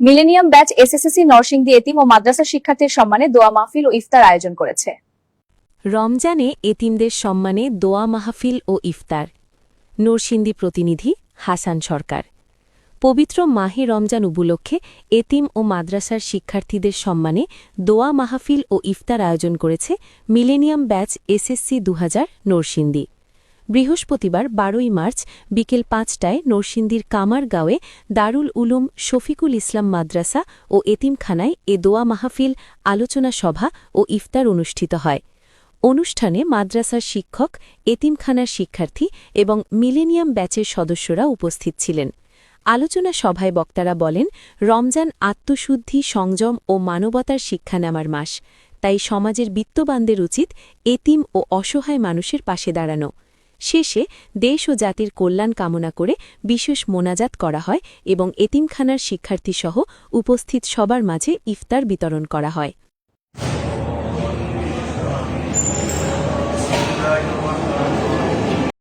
Millennium batch SSC Narsingdi এতিম ও মাদ্রাসা শিক্ষার্থীর সম্মানে দোয়া মাহফিল ও ইফতার আয়োজন করেছে। রমজানে এতিমদের সম্মানে দোয়া মাহফিল ও ইফতার। নরসিংদী প্রতিনিধি হাসান সরকার। পবিত্র মাহে রমজান উপলক্ষে এতিম ও মাদ্রাসার শিক্ষার্থীদের সম্মানে দোয়া মাহফিল ও ইফতার আয়োজন করেছে মিলেনিয়াম ব্যাচ এসএসসি ২০০০ নরসিংদী। বৃহস্পতিবার ১২ই মার্চ বিকেল ৫টায় নরসিংদীর কামারগাঁওয়ে দারুল উলুম শফিকুল ইসলাম মাদ্রাসা ও এতিমখানায় এ দোয়া মাহফিল, আলোচনা সভা ও ইফতার অনুষ্ঠিত হয়। অনুষ্ঠানে মাদ্রাসার শিক্ষক, এতিমখানার শিক্ষার্থী এবং মিলেনিয়াম ব্যাচের সদস্যরা উপস্থিত ছিলেন। আলোচনা সভায় বক্তারা বলেন, রমজান আত্মশুদ্ধি, সংযম ও মানবতার শিক্ষা নেওয়ার মাস, তাই সমাজের বিত্তবানদের উচিত এতিম ও অসহায় মানুষের পাশে দাঁড়ানো। শেষে দেশ ও জাতির কল্যাণ কামনা করে বিশেষ মোনাজাত করা হয় এবং এতিমখানার শিক্ষার্থীসহ উপস্থিত সবার মাঝে ইফতার বিতরণ করা হয়।